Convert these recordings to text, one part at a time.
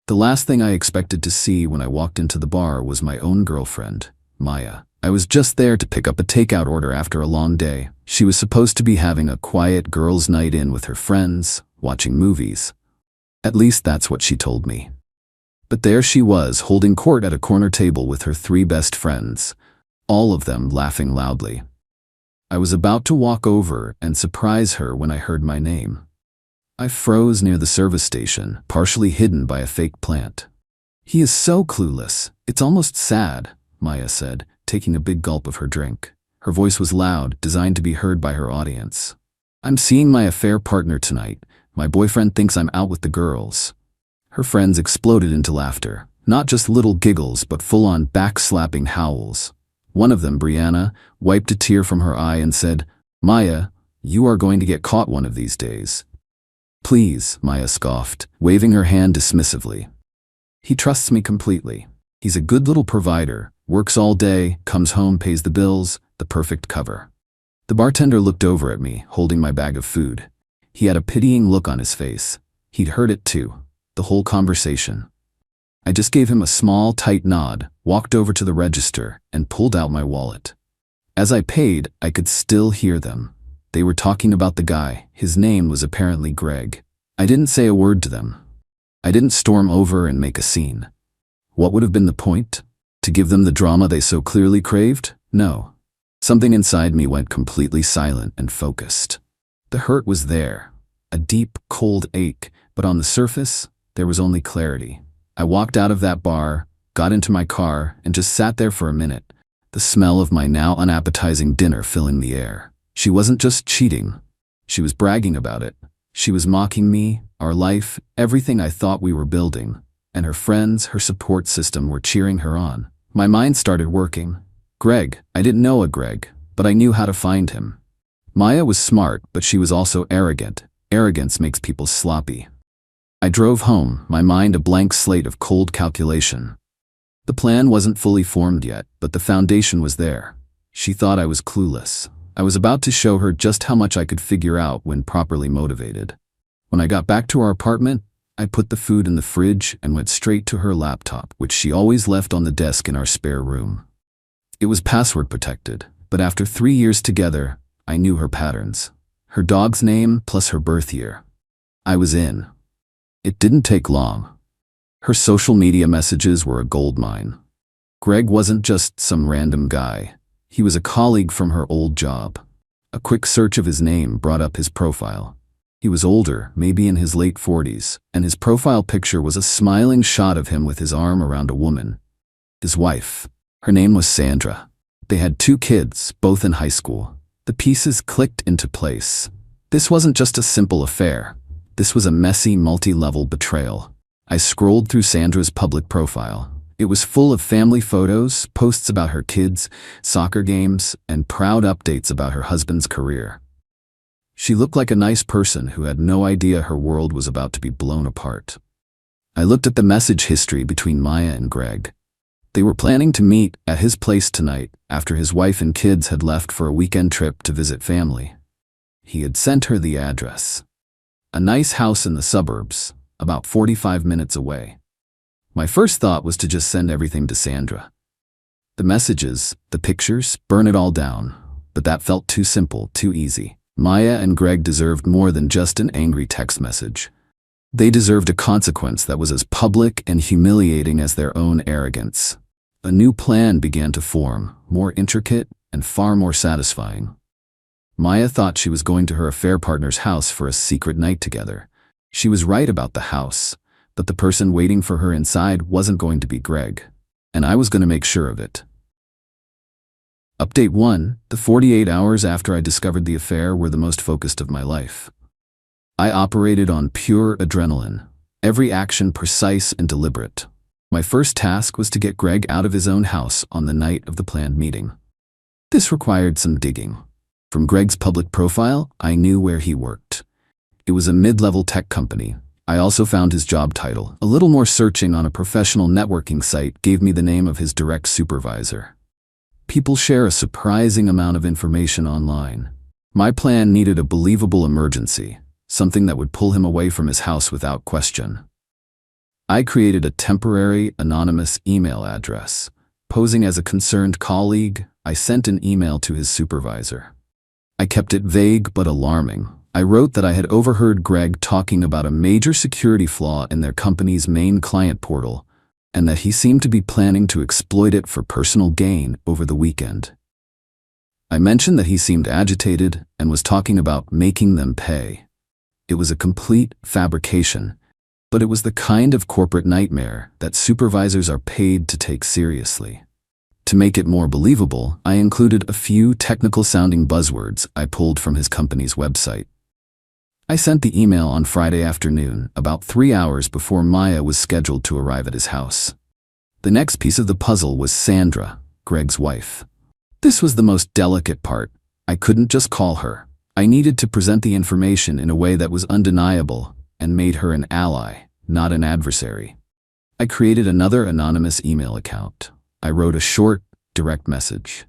The last thing I expected to see when I walked into the bar was my own girlfriend, Maya. I was just there to pick up a takeout order after a long day. She was supposed to be having a quiet girls' night in with her friends, watching movies. At least that's what she told me. But there she was, holding court at a corner table with her 3 best friends, all of them laughing loudly. I was about to walk over and surprise her when I heard my name. I froze near the service station, partially hidden by a fake plant. "He is so clueless. It's almost sad," Maya said, taking a big gulp of her drink. Her voice was loud, designed to be heard by her audience. "I'm seeing my affair partner tonight. My boyfriend thinks I'm out with the girls." Her friends exploded into laughter, not just little giggles but full-on back-slapping howls. One of them, Brianna, wiped a tear from her eye and said, "Maya, you are going to get caught one of these days." "Please," Maya scoffed, waving her hand dismissively. "He trusts me completely. He's a good little provider, works all day, comes home, pays the bills, the perfect cover." The bartender looked over at me, holding my bag of food. He had a pitying look on his face. He'd heard it too, the whole conversation. I just gave him a small, tight nod, walked over to the register, and pulled out my wallet. As I paid, I could still hear them. They were talking about the guy. His name was apparently Greg. I didn't say a word to them. I didn't storm over and make a scene. What would have been the point? To give them the drama they so clearly craved? No. Something inside me went completely silent and focused. The hurt was there, a deep, cold ache, but on the surface, there was only clarity. I walked out of that bar, got into my car, and just sat there for a minute, the smell of my now unappetizing dinner filling the air. She wasn't just cheating. She was bragging about it. She was mocking me, our life, everything I thought we were building. And her friends, her support system were cheering her on. My mind started working. Greg. I didn't know a Greg, but I knew how to find him. Maya was smart, but she was also arrogant. Arrogance makes people sloppy. I drove home, my mind a blank slate of cold calculation. The plan wasn't fully formed yet, but the foundation was there. She thought I was clueless. I was about to show her just how much I could figure out when properly motivated. When I got back to our apartment, I put the food in the fridge and went straight to her laptop, which she always left on the desk in our spare room. It was password protected, but after 3 years together, I knew her patterns. Her dog's name plus her birth year. I was in. It didn't take long. Her social media messages were a goldmine. Greg wasn't just some random guy. He was a colleague from her old job. A quick search of his name brought up his profile. He was older, maybe in his late 40s, and his profile picture was a smiling shot of him with his arm around a woman. His wife. Her name was Sandra. They had 2 kids, both in high school. The pieces clicked into place. This wasn't just a simple affair. This was a messy, multi-level betrayal. I scrolled through Sandra's public profile. It was full of family photos, posts about her kids, soccer games, and proud updates about her husband's career. She looked like a nice person who had no idea her world was about to be blown apart. I looked at the message history between Maya and Greg. They were planning to meet at his place tonight after his wife and kids had left for a weekend trip to visit family. He had sent her the address. A nice house in the suburbs, about 45 minutes away. My first thought was to just send everything to Sandra. The messages, the pictures, burn it all down. But that felt too simple, too easy. Maya and Greg deserved more than just an angry text message. They deserved a consequence that was as public and humiliating as their own arrogance. A new plan began to form, more intricate and far more satisfying. Maya thought she was going to her affair partner's house for a secret night together. She was right about the house, but the person waiting for her inside wasn't going to be Greg, and I was going to make sure of it. Update 1. The 48 hours after I discovered the affair were the most focused of my life. I operated on pure adrenaline, every action precise and deliberate. My first task was to get Greg out of his own house on the night of the planned meeting. This required some digging. From Greg's public profile, I knew where he worked. It was a mid-level tech company. I also found his job title. A little more searching on a professional networking site gave me the name of his direct supervisor. People share a surprising amount of information online. My plan needed a believable emergency, something that would pull him away from his house without question. I created a temporary, anonymous email address. Posing as a concerned colleague, I sent an email to his supervisor. I kept it vague but alarming. I wrote that I had overheard Greg talking about a major security flaw in their company's main client portal, and that he seemed to be planning to exploit it for personal gain over the weekend. I mentioned that he seemed agitated and was talking about making them pay. It was a complete fabrication, but it was the kind of corporate nightmare that supervisors are paid to take seriously. To make it more believable, I included a few technical-sounding buzzwords I pulled from his company's website. I sent the email on Friday afternoon, about 3 hours before Maya was scheduled to arrive at his house. The next piece of the puzzle was Sandra, Greg's wife. This was the most delicate part. I couldn't just call her. I needed to present the information in a way that was undeniable and made her an ally, not an adversary. I created another anonymous email account. I wrote a short, direct message.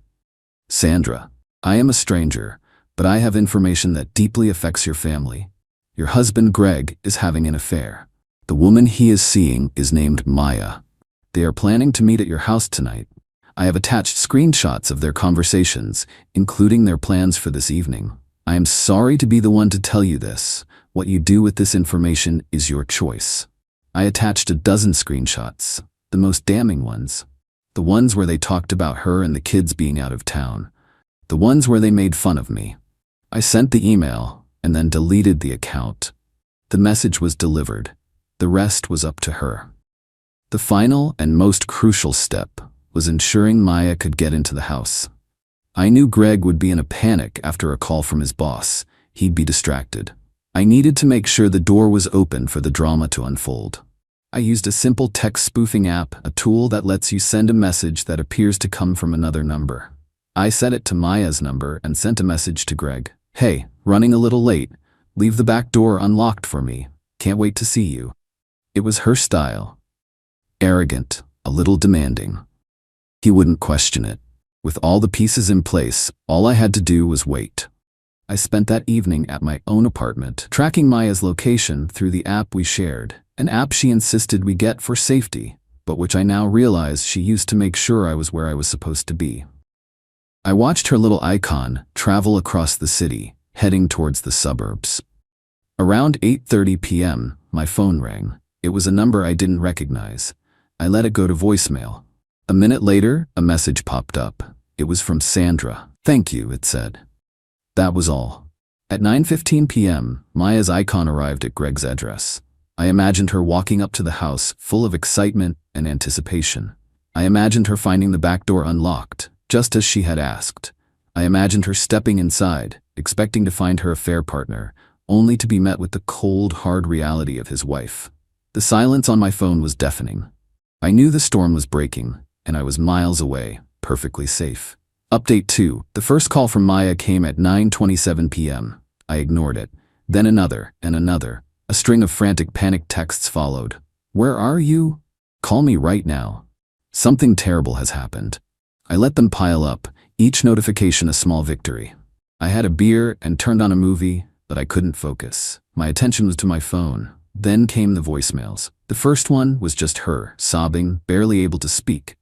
Sandra, I am a stranger, but I have information that deeply affects your family. Your husband, Greg, is having an affair. The woman he is seeing is named Maya. They are planning to meet at your house tonight. I have attached screenshots of their conversations, including their plans for this evening. I am sorry to be the one to tell you this. What you do with this information is your choice. I attached a dozen screenshots, the most damning ones. The ones where they talked about her and the kids being out of town. The ones where they made fun of me. I sent the email and then deleted the account. The message was delivered. The rest was up to her. The final and most crucial step was ensuring Maya could get into the house. I knew Greg would be in a panic after a call from his boss. He'd be distracted. I needed to make sure the door was open for the drama to unfold. I used a simple text spoofing app, a tool that lets you send a message that appears to come from another number. I set it to Maya's number and sent a message to Greg. Hey, running a little late. Leave the back door unlocked for me. Can't wait to see you. It was her style. Arrogant, a little demanding. He wouldn't question it. With all the pieces in place, all I had to do was wait. I spent that evening at my own apartment, tracking Maya's location through the app we shared, an app she insisted we get for safety, but which I now realize she used to make sure I was where I was supposed to be. I watched her little icon travel across the city, heading towards the suburbs. Around 8:30 p.m., my phone rang. It was a number I didn't recognize. I let it go to voicemail. A minute later, a message popped up. It was from Sandra. Thank you, it said. That was all. At 9:15 p.m., Maya's icon arrived at Greg's address. I imagined her walking up to the house, full of excitement and anticipation. I imagined her finding the back door unlocked, just as she had asked. I imagined her stepping inside, expecting to find her affair partner, only to be met with the cold, hard reality of his wife. The silence on my phone was deafening. I knew the storm was breaking, and I was miles away, perfectly safe. Update 2. The first call from Maya came at 9:27 p.m. I ignored it. Then another, and another. A string of frantic panic texts followed. Where are you? Call me right now. Something terrible has happened. I let them pile up, each notification a small victory. I had a beer and turned on a movie, but I couldn't focus. My attention was to my phone. Then came the voicemails. The first one was just her, sobbing, barely able to speak.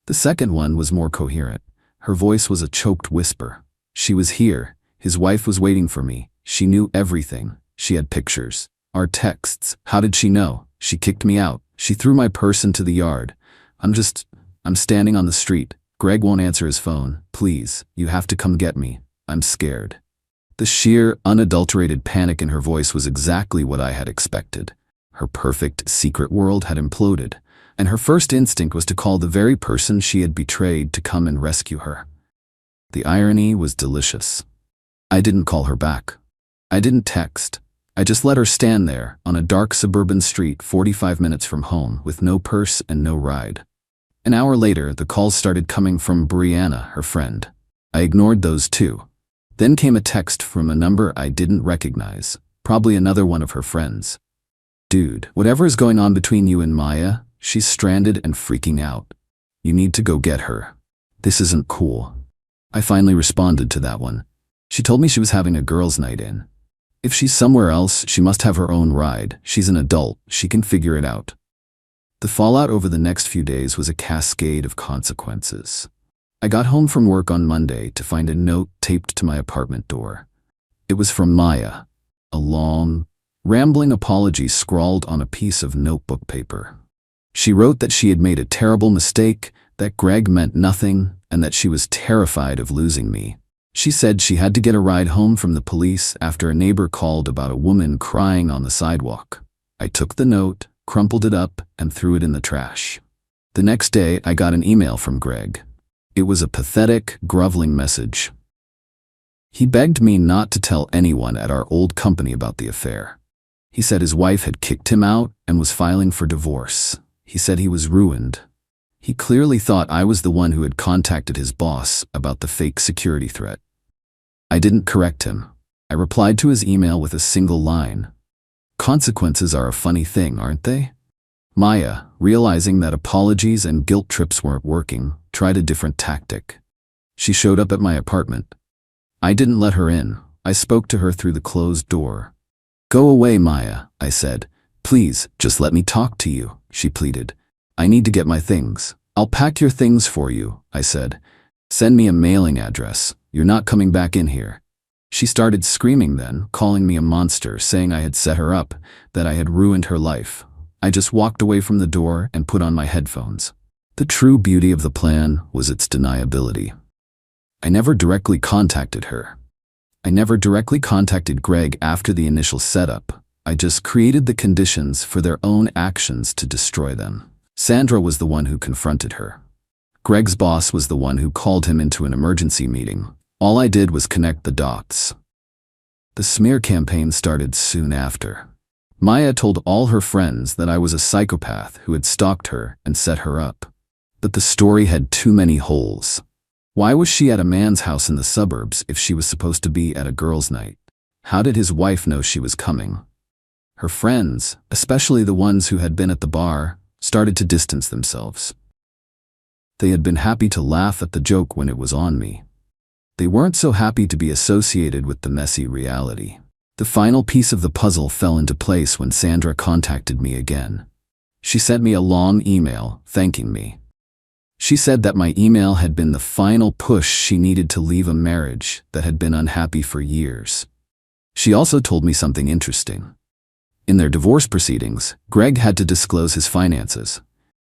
The second one was more coherent. Her voice was a choked whisper. She was here. His wife was waiting for me. She knew everything. She had pictures. Our texts. How did she know? She kicked me out. She threw my purse into the yard. I'm standing on the street. Greg won't answer his phone. Please, you have to come get me. I'm scared. The sheer, unadulterated panic in her voice was exactly what I had expected. Her perfect secret world had imploded, and her first instinct was to call the very person she had betrayed to come and rescue her. The irony was delicious. I didn't call her back. I didn't text. I just let her stand there on a dark suburban street 45 minutes from home with no purse and no ride. An hour later, the calls started coming from Brianna, her friend. I ignored those too. Then came a text from a number I didn't recognize, probably another one of her friends. Dude, whatever is going on between you and Maya, she's stranded and freaking out. You need to go get her. This isn't cool. I finally responded to that one. She told me she was having a girls' night in. If she's somewhere else, she must have her own ride. She's an adult. She can figure it out. The fallout over the next few days was a cascade of consequences. I got home from work on Monday to find a note taped to my apartment door. It was from Maya, a long, rambling apology scrawled on a piece of notebook paper. She wrote that she had made a terrible mistake, that Greg meant nothing, and that she was terrified of losing me. She said she had to get a ride home from the police after a neighbor called about a woman crying on the sidewalk. I took the note, crumpled it up, and threw it in the trash. The next day, I got an email from Greg. It was a pathetic, groveling message. He begged me not to tell anyone at our old company about the affair. He said his wife had kicked him out and was filing for divorce. He said he was ruined. He clearly thought I was the one who had contacted his boss about the fake security threat. I didn't correct him. I replied to his email with a single line. Consequences are a funny thing, aren't they? Maya, realizing that apologies and guilt trips weren't working, tried a different tactic. She showed up at my apartment. I didn't let her in. I spoke to her through the closed door. "Go away, Maya," I said. "Please, just let me talk to you," she pleaded. "I need to get my things." "I'll pack your things for you," I said. "Send me a mailing address. You're not coming back in here." She started screaming then, calling me a monster, saying I had set her up, that I had ruined her life. I just walked away from the door and put on my headphones. The true beauty of the plan was its deniability. I never directly contacted her. I never directly contacted Greg after the initial setup. I just created the conditions for their own actions to destroy them. Sandra was the one who confronted her. Greg's boss was the one who called him into an emergency meeting. All I did was connect the dots. The smear campaign started soon after. Maya told all her friends that I was a psychopath who had stalked her and set her up. But the story had too many holes. Why was she at a man's house in the suburbs if she was supposed to be at a girls' night? How did his wife know she was coming? Her friends, especially the ones who had been at the bar, started to distance themselves. They had been happy to laugh at the joke when it was on me. They weren't so happy to be associated with the messy reality. The final piece of the puzzle fell into place when Sandra contacted me again. She sent me a long email thanking me. She said that my email had been the final push she needed to leave a marriage that had been unhappy for years. She also told me something interesting. In their divorce proceedings, Greg had to disclose his finances.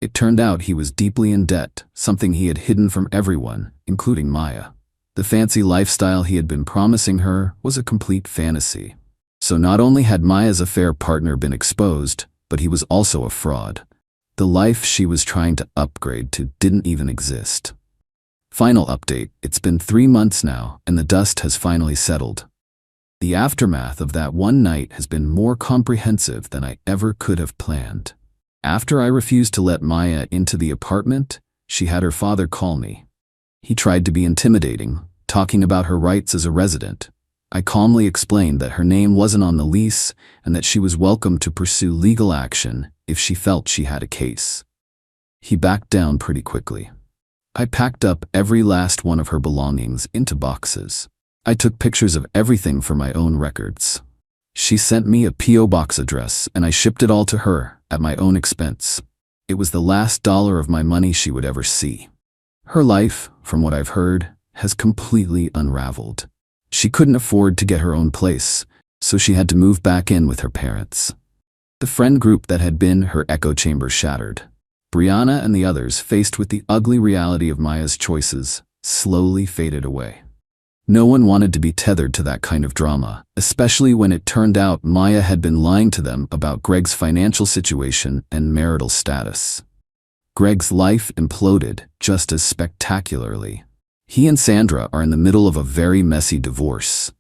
It turned out he was deeply in debt, something he had hidden from everyone, including Maya. The fancy lifestyle he had been promising her was a complete fantasy. So not only had Maya's affair partner been exposed, but he was also a fraud. The life she was trying to upgrade to didn't even exist. Final update: it's been 3 months now, and the dust has finally settled. The aftermath of that one night has been more comprehensive than I ever could have planned. After I refused to let Maya into the apartment, she had her father call me. He tried to be intimidating, talking about her rights as a resident. I calmly explained that her name wasn't on the lease and that she was welcome to pursue legal action if she felt she had a case. He backed down pretty quickly. I packed up every last one of her belongings into boxes. I took pictures of everything for my own records. She sent me a P.O. box address and I shipped it all to her at my own expense. It was the last dollar of my money she would ever see. Her life, from what I've heard, has completely unraveled. She couldn't afford to get her own place, so she had to move back in with her parents. The friend group that had been her echo chamber shattered. Brianna and the others, faced with the ugly reality of Maya's choices, slowly faded away. No one wanted to be tethered to that kind of drama, especially when it turned out Maya had been lying to them about Greg's financial situation and marital status. Greg's life imploded just as spectacularly. He and Sandra are in the middle of a very messy divorce.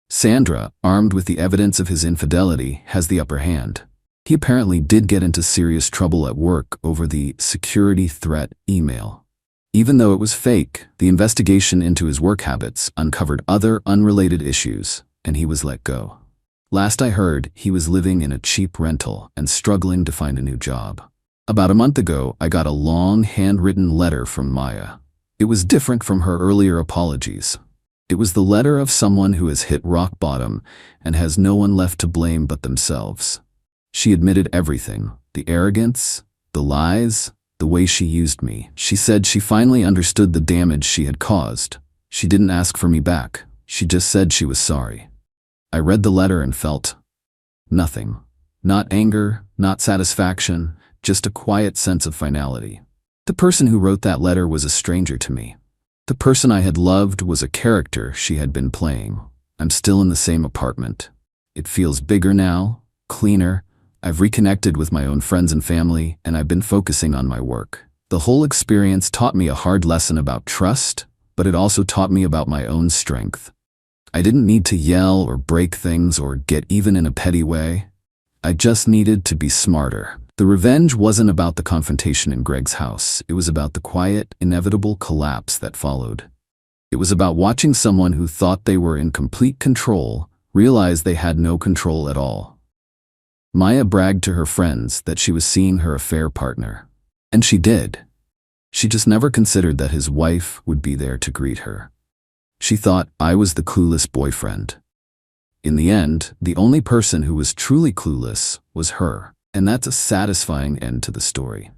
Sandra, armed with the evidence of his infidelity, has the upper hand. He apparently did get into serious trouble at work over the security threat email. Even though it was fake, the investigation into his work habits uncovered other unrelated issues, and he was let go. Last I heard, he was living in a cheap rental and struggling to find a new job. About a month ago, I got a long handwritten letter from Maya. It was different from her earlier apologies. It was the letter of someone who has hit rock bottom and has no one left to blame but themselves. She admitted everything: the arrogance, The lies, the way she used me. She said she finally understood the damage she had caused. She didn't ask for me back. She just said she was sorry. I read the letter and felt nothing. Not anger, not satisfaction, just a quiet sense of finality. The person who wrote that letter was a stranger to me. The person I had loved was a character she had been playing. I'm still in the same apartment. It feels bigger now, cleaner. I've reconnected with my own friends and family, and I've been focusing on my work. The whole experience taught me a hard lesson about trust, but it also taught me about my own strength. I didn't need to yell or break things or get even in a petty way. I just needed to be smarter. The revenge wasn't about the confrontation in Greg's house. It was about the quiet, inevitable collapse that followed. It was about watching someone who thought they were in complete control realize they had no control at all. Maya bragged to her friends that she was seeing her affair partner. And she did. She just never considered that his wife would be there to greet her. She thought I was the clueless boyfriend. In the end, the only person who was truly clueless was her. And that's a satisfying end to the story.